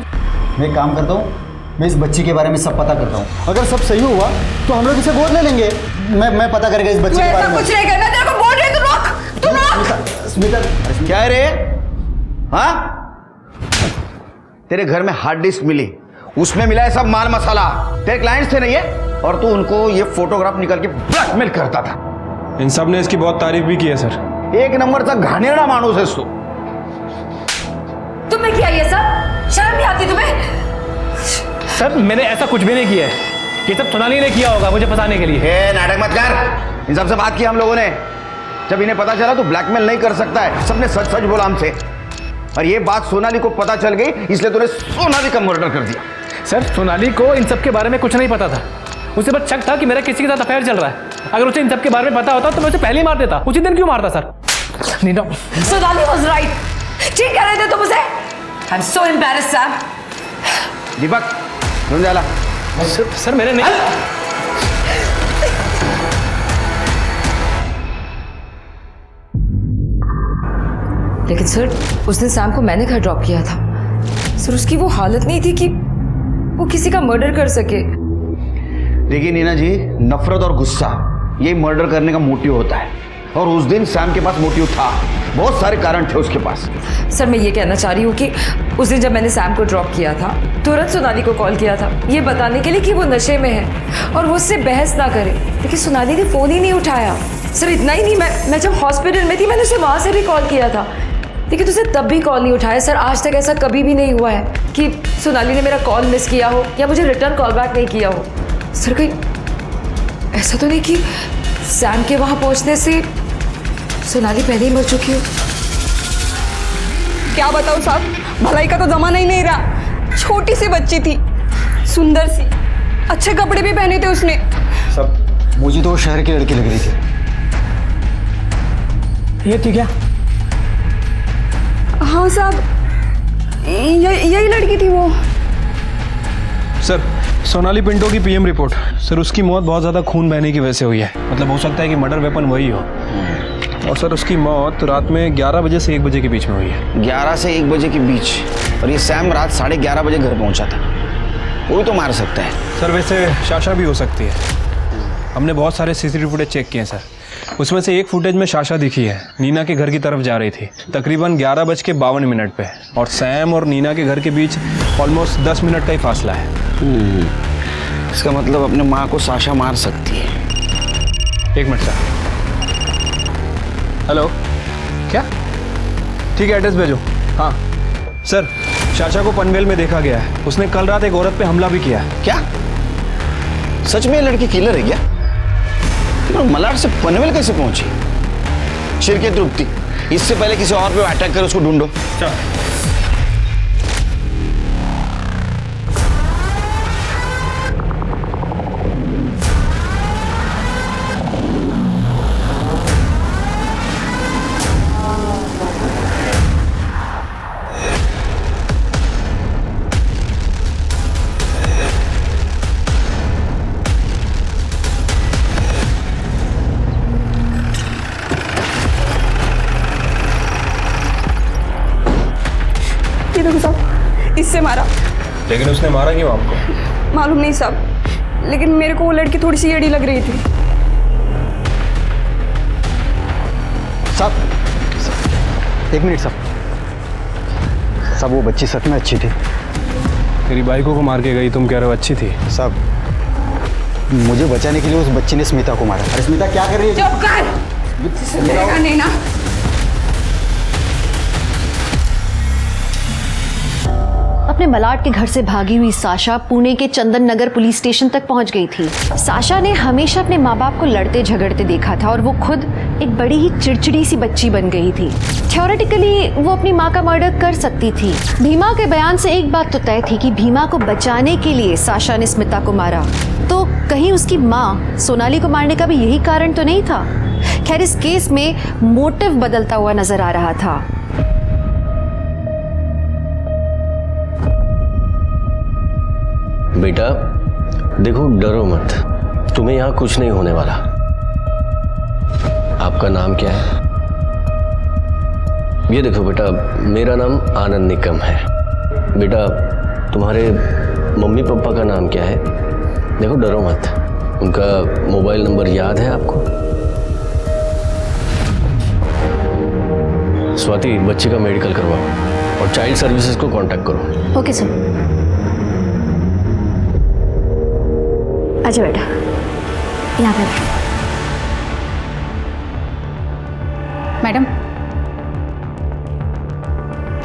मैं काम करता हूँ, मैं इस बच्ची के बारे में सब पता करता हूँ। अगर सब सही हुआ तो हम लोग इसे गोद ले लेंगे। मैं पता करेगा इस बच्ची के बारे में। कुछ नहीं करना, तेरे को बोल रही हूँ, तू रोक। स्मिता, क्या है रे? हाँ, तेरे घर में हार्ड डिस्क मिली, उसमें मिला है सब माल मसाला। तेरे क्लाइंट्स थे ना ये, और तू उनको ये फोटोग्राफ निकाल के ब्लैकमेल करता था। इन सब ने इसकी बहुत तारीफ भी की है सर। एक नंबर का घानेरडा मानुस है तू। तुम्हें क्या ये सब शर्म नहीं आती तुम्हें? सर मैंने ऐसा कुछ भी नहीं किया है, ये सब सोनाली ने किया होगा मुझे फंसाने के लिए। नाटक मत कर। इन सबसे बात की हम लोगों ने, जब इन्हें पता चला तो ब्लैकमेल नहीं कर सकता है, सबने सच सच बोला हमसे। और ये बात सोनाली को पता चल गई, इसलिए तूने सोनाली का मर्डर कर दिया। सर सोनाली को इन सब के बारे में कुछ नहीं पता था, उसे बस शक था कि मेरा किसी के साथ अफेयर चल रहा है। अगर उसे इन सब के बारे में पता होता तो मैं उसे पहले ही मार देता। उसी दिन क्यों मारता sir? Neena, Sonali was right. ठीक कह रहे थे तुम उसे। I am so embarrassed sir. Deepak, रुक जा। सर मेरे नहीं। लेकिन सर उस दिन सैम को मैंने घर ड्रॉप किया था सर। उसकी वो हालत नहीं थी कि वो किसी का मर्डर कर सके। देखिए नीना जी, नफरत और गुस्सा ये मर्डर करने का मोटिव होता है, और उस दिन सैम के पास मोटिव था। बहुत सारे कारण थे उसके पास। सर मैं ये कहना चाह रही हूँ कि उस दिन जब मैंने सैम को ड्रॉप किया था, तुरंत सोनाली को कॉल किया था ये बताने के लिए कि वो नशे में है और वो उससे बहस ना करे, लेकिन सोनाली ने फ़ोन ही नहीं उठाया। सर इतना ही नहीं, मैं जब हॉस्पिटल में थी मैंने उसे वहाँ से भी कॉल किया था, लेकिन उसे तब भी कॉल नहीं उठाया। सर आज तक ऐसा कभी भी नहीं हुआ है कि सोनाली ने मेरा कॉल मिस किया हो या मुझे रिटर्न कॉल बैक नहीं किया हो। सर कहीं ऐसा तो नहीं कि सैम के वहाँ पहुँचने से सोनाली पहले ही मर चुकी हो? क्या बताऊँ साहब, भलाई का तो जमाना ही नहीं रहा। छोटी सी बच्ची थी, सुंदर सी, अच्छे कपड़े भी पहने थे उसने। सब मुझे तो वो शहर की लड़की लग रही थी। ये थी क्या? हाँ साहब, यही लड़की थी वो। सर सोनाली पिंटो की पीएम रिपोर्ट। सर उसकी मौत बहुत ज़्यादा खून बहने की वजह से हुई है, मतलब हो सकता है कि मर्डर वेपन वही हो। और सर उसकी मौत रात में 11 बजे से 1 बजे के बीच में हुई है। 11 से 1 बजे के बीच? और ये सैम रात 11:30 बजे घर पहुंचा था, वो भी तो मार सकता है। सर वैसे शाशा भी हो सकती है। हमने बहुत सारे सीसीटीवी फुटेज चेक किए हैं सर, उसमें से एक फुटेज में शाशा दिखी है, नीना के घर की तरफ जा रही थी तकरीबन 11:52 पे, और सैम और नीना के घर के बीच ऑलमोस्ट 10 मिनट का ही फासला है। इसका मतलब अपने माँ को साशा मार सकती है। 1 मिनट सर। हेलो, क्या? ठीक है, एड्रेस भेजो। हाँ सर, शाशा को पनवेल में देखा गया है, उसने कल रात एक औरत पे हमला भी किया है। क्या सच में ये लड़की किलर है क्या? तो मलाड से पनवेल कैसे पहुंची? शिरके तृप्ति, इससे पहले किसी और पे अटैक कर उसको ढूंढो। से मारा। लेकिन उसने मारा क्यों आपको? मालूम नहीं साहब, लेकिन मेरे को वो लड़की थोड़ी सी एड़ी लग रही थी। साहब एक मिनट साहब, साहब वो बच्ची सच में अच्छी थी। तेरी बाइकों को मार के गई, तुम कह रहे हो अच्छी थी? साहब मुझे बचाने के लिए उस बच्ची ने स्मिता को मारा। अरे स्मिता क्या कर रही है? चुप कर, नहीं ना। अपने मलाड के घर से भागी हुई साशा पुणे के चंदन नगर पुलिस स्टेशन तक पहुंच गई थी। साशा ने हमेशा अपने माँ बाप को लड़ते झगड़ते देखा था और वो खुद एक बड़ी ही चिड़चिड़ी सी बच्ची बन गई थी। थ्योरेटिकली वो अपनी माँ का मर्डर कर सकती थी। भीमा के बयान से एक बात तो तय थी कि भीमा को बचाने के लिए साशा ने स्मिता को मारा। तो कहीं उसकी माँ सोनाली को मारने का भी यही कारण तो नहीं था? खैर इस केस में मोटिव बदलता हुआ नजर आ रहा था। बेटा देखो, डरो मत, तुम्हें यहाँ कुछ नहीं होने वाला। आपका नाम क्या है? ये देखो बेटा, मेरा नाम आनंद निकम है। बेटा तुम्हारे मम्मी पापा का नाम क्या है? देखो डरो मत, उनका मोबाइल नंबर याद है आपको? स्वाति, बच्चे का मेडिकल करवाओ और चाइल्ड सर्विसेज को कांटेक्ट करो। Okay sir. अच्छा बेटा, यहाँ पे मैडम।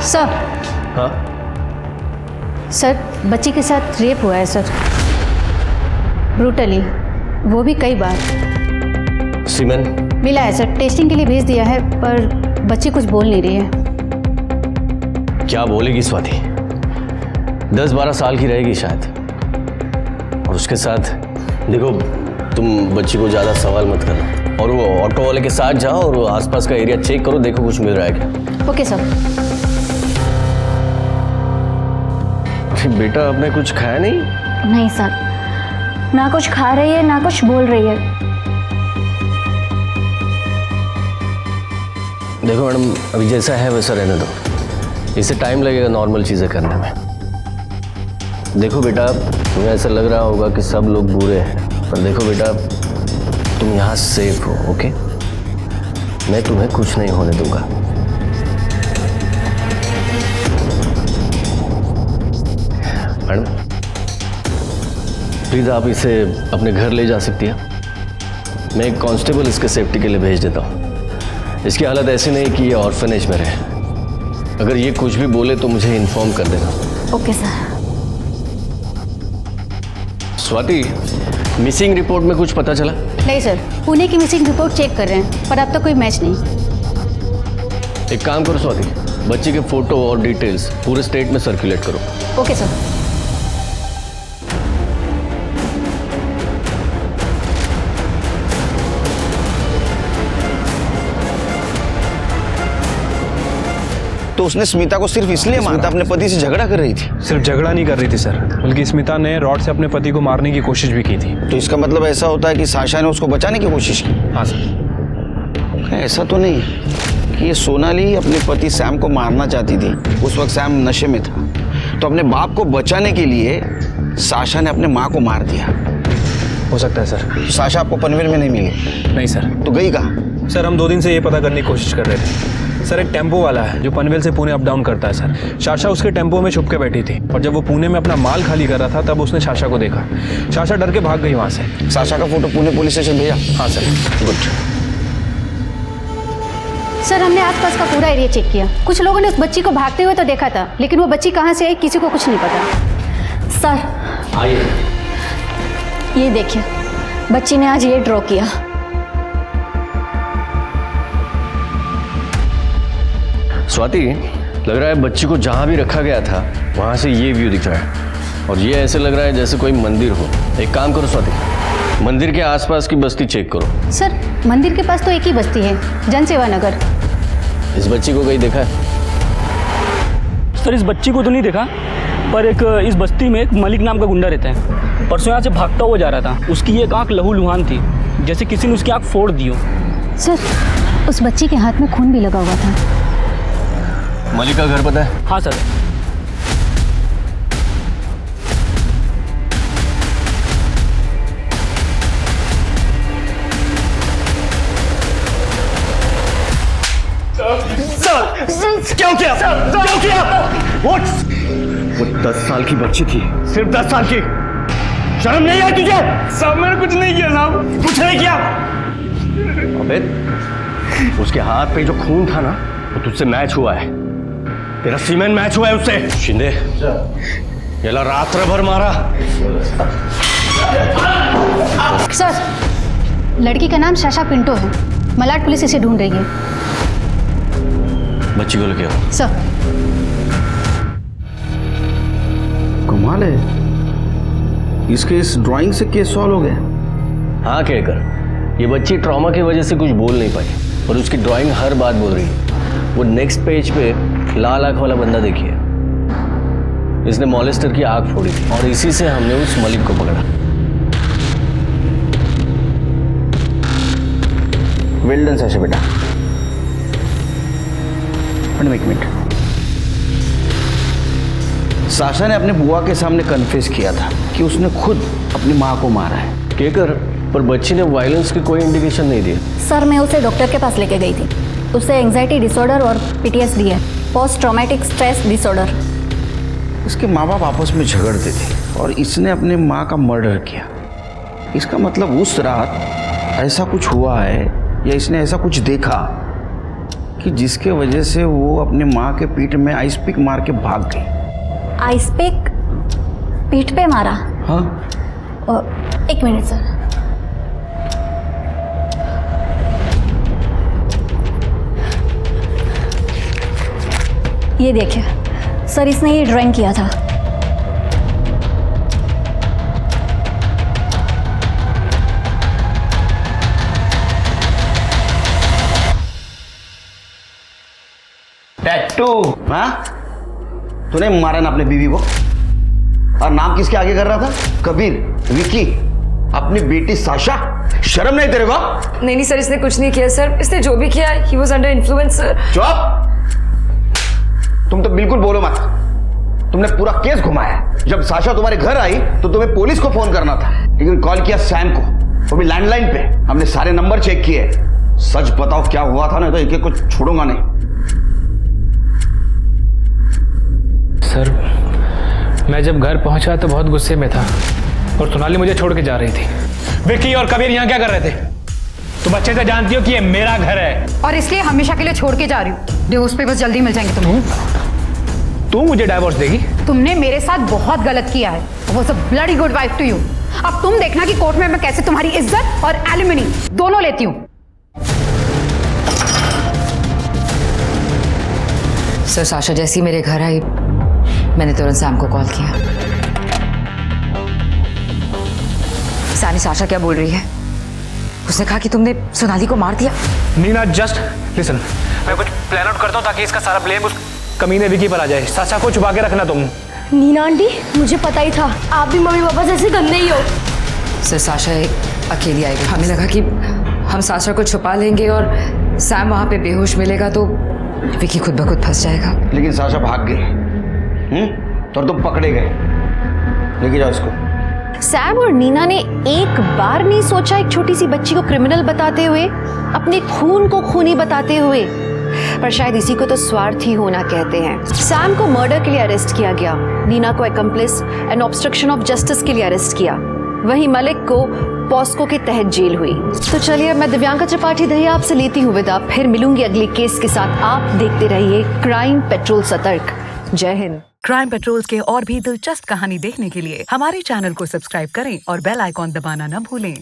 सर। हाँ सर, बच्ची के साथ रेप हुआ है सर, ब्रूटली, वो भी कई बार। सीमेन मिला है सर, टेस्टिंग के लिए भेज दिया है, पर बच्ची कुछ बोल नहीं रही है। क्या बोलेगी स्वाति? 10-12 साल की रहेगी शायद। और उसके साथ देखो, तुम बच्ची को ज़्यादा सवाल मत करना और वो ऑटो वाले के साथ जाओ और आसपास का एरिया चेक करो, देखो कुछ मिल रहा है क्या। Okay sir. बेटा आपने कुछ खाया नहीं? नहीं सर, ना कुछ खा रही है ना कुछ बोल रही है। देखो मैडम, अभी जैसा है वैसा रहने दो, इससे टाइम लगेगा नॉर्मल चीज़ें करने में। देखो बेटा, तुम्हें ऐसा लग रहा होगा कि सब लोग बुरे हैं, पर देखो बेटा, तुम यहाँ सेफ हो। ओके, मैं तुम्हें कुछ नहीं होने दूंगा। मैडम प्लीज़ आप इसे अपने घर ले जा सकती है? मैं एक कांस्टेबल इसके सेफ्टी के लिए भेज देता हूँ। इसकी हालत ऐसी नहीं कि ये ऑर्फनेज में रहे। अगर ये कुछ भी बोले तो मुझे इन्फॉर्म कर देना। Okay sir. Swati, missing report में कुछ पता चला? नहीं सर, पुणे की मिसिंग रिपोर्ट चेक कर रहे हैं, पर अब तक कोई मैच नहीं। एक काम करो स्वाति, बच्चे के फोटो और डिटेल्स पूरे स्टेट में सर्कुलेट करो। Okay sir. तो उसने स्मिता को सिर्फ इसलिए मारा? स्मिता अपने पति से झगड़ा कर रही थी? सिर्फ झगड़ा नहीं कर रही थी सर, बल्कि स्मिता ने रॉड से अपने पति को मारने की कोशिश भी की थी। तो इसका मतलब ऐसा होता है कि साशा ने उसको बचाने की कोशिश की? हाँ सर। ऐसा तो नहीं है कि ये सोनाली अपने पति सैम को मारना चाहती थी, उस वक्त सैम नशे में था, तो अपने बाप को बचाने के लिए साशा ने अपने माँ को मार दिया। हो सकता है सर। साशा आपको पनवेल में नहीं मिली? नहीं सर। तो गई कहाँ? सर हम 2 दिन से ये पता करने की कोशिश कर रहे थे सर। एक टेम्पो वाला है जो पनवेल से पुणे अप डाउन करता है सर। शाशा उसके टेम्पो में छुप के बैठी थी और जब वो पुणे में अपना माल खाली कर रहा था तब उसने शाशा को देखा। शाशा डर के भाग गई वहाँ से। साशा का फोटो पुणे पुलिस स्टेशन भेजा? हाँ सर। गुड। सर, हमने आसपास का पूरा एरिया चेक किया। कुछ लोगों ने उस बच्ची को भागते हुए तो देखा था, लेकिन वो बच्ची कहाँ से आई किसी को कुछ नहीं पता। सर आइए। ये देखिए, बच्ची ने आज ये ड्रॉ किया। स्वाति, लग रहा है बच्ची को जहाँ भी रखा गया था वहाँ से ये व्यू दिख रहा है और ये ऐसे लग रहा है जैसे कोई मंदिर हो। एक काम करो स्वाति, मंदिर के आसपास की बस्ती चेक करो। सर, मंदिर के पास तो एक ही बस्ती है, जनसेवा नगर। इस बच्ची को कहीं देखा है? सर, इस बच्ची को तो नहीं देखा, पर एक इस बस्ती में एक मलिक नाम का गुंडा रहता है। परसों यहाँ से भागता हुआ जा रहा था। उसकी एक आँख लहूलुहान थी, जैसे किसी ने उसकी आँख फोड़ दी हो। सर, उस बच्ची के हाथ में खून भी लगा हुआ था। मलिक का घर पता है? हाँ सर। क्यों किया? क्यों किया? वो 10 साल की बच्ची थी, सिर्फ 10 साल की। शर्म नहीं आई तुझे? साहब मैंने कुछ नहीं किया साहब। कुछ नहीं किया? अबे उसके हाथ पे जो खून था ना, वो तुझसे मैच हुआ है। तेरा सीमेन मैच हुआ है उससे। शिंदे ये ला रात्र भर मारा। सर, लड़की का नाम साशा पिंटो है। मलाड पुलिस इसे ढूंढ रही है। बच्ची को लेके आओ। सर। कमाल है, इसके इस ड्राइंग से केस सॉल्व हो गया। हाँ कहकर, ये बच्ची ट्रॉमा की वजह से कुछ बोल नहीं पाई और उसकी ड्राइंग हर बात बोल रही है। वो नेक्स्ट पेज पे लाल आंख वाला बंदा देखिए, इसने मॉलेस्टर की आंख फोड़ी थी और इसी से हमने उस मलिक को पकड़ा। वेल डन साशा बेटा। एक मिनट, साशा ने अपने बुआ के सामने कन्फेस किया था कि उसने खुद अपनी माँ को मारा है। कहकर, पर बच्ची ने वायलेंस की कोई इंडिकेशन नहीं दी। सर, मैं उसे डॉक्टर के पास लेके गई थी। उसे एंजाइटी डिसऑर्डर और PTSD है, पोस्ट ट्रॉमेटिक स्ट्रेस डिसऑर्डर। इसके माँ बाप आपस में झगड़ते थे और इसने अपने माँ का मर्डर किया। इसका मतलब उस रात ऐसा कुछ हुआ है या इसने ऐसा कुछ देखा कि जिसके वजह से वो अपने माँ के पीठ में आइस पिक मार के भाग गई। आइस पिक पीठ पे मारा? हाँ। एक मिनट सर। ये देखिए सर, इसने ये ड्राइंग किया था। टैटू? हाँ, तूने मारा ना अपने बीवी को? और नाम किसके आगे कर रहा था? कबीर, विकी, अपनी बेटी साशा। शर्म नहीं तेरे को? नहीं सर, इसने कुछ नहीं किया सर। इसने जो भी किया he was under influence sir. चुप! तुम तो बिल्कुल बोलो मत। तुमने पूरा केस घुमाया। जब साशा तुम्हारे घर आई तो तुम्हें पुलिस को फोन करना था, लेकिन कॉल किया सैम को, वो भी लैंडलाइन पे। हमने सारे नंबर चेक किए। सच बताओ क्या हुआ था, नहीं तो एक कुछ छोड़ूंगा नहीं। सर, मैं जब घर पहुंचा तो बहुत गुस्से में था और सोनाली मुझे छोड़ के जा रही थी। विक्की और कबीर यहाँ क्या कर रहे थे? तुम अच्छे से जानती हो कि ये मेरा घर है और इसलिए हमेशा के लिए छोड़ के जा रही हूँ। डिवोर्स पेपर्स जल्दी मिल जाएंगे तुम्हें। तू मुझे डाइवोर्स देगी? तुमने मेरे साथ बहुत गलत किया है। वो सब bloody good wife to you. अब तुम देखना कि कोर्ट में मैं कैसे तुम्हारी इज्जत और एलिमनी दोनों लेती हूँ। सर, साशा जैसी मेरे घर आई, मैंने तुरंत सैम को कॉल किया। सैमी, साशा क्या बोल रही है? उसने कहा कि तुमने सोनाली को मार दिया। Nina, just listen. मैं कुछ प्लान आउट करता हूँ ताकि इसका सारा ब्लेम उस कमीने विकी पर आ जाए। साशा को छुपा के रखना तुम। नीना आंटी, मुझे पता ही था आप भी मम्मी पापा जैसे गंदे ही हो। सर, साशा अकेली आएगी। हमें लगा कि हम साशा को छुपा लेंगे और सैम वहां पे बेहोश मिलेगा तो विकी खुद ब खुद फंस जाएगा। लेकिन साशा भाग गई और तुम पकड़े गए। लेके जाओ इसको। सैम और नीना ने एक बार नहीं सोचा एक छोटी सी बच्ची को क्रिमिनल बताते हुए, अपने खून को खूनी बताते हुए। पर शायद इसी को तो स्वार्थी होना कहते हैं। सैम को मर्डर के लिए अरेस्ट किया गया, नीना को एक्म्प्लिस एंड ऑब्स्ट्रक्शन ऑफ जस्टिस के लिए अरेस्ट किया, वहीं मलिक को पॉस्को के तहत जेल हुई। तो चलिए, मैं दिव्यांका त्रिपाठी दहिया आपसे लेती हूँ विदा। फिर मिलूंगी अगले केस के साथ। आप देखते रहिए क्राइम पेट्रोल सतर्क। जय हिंद। क्राइम पेट्रोल्स के और भी दिलचस्प कहानी देखने के लिए हमारे चैनल को सब्सक्राइब करें और बेल आइकॉन दबाना न भूलें।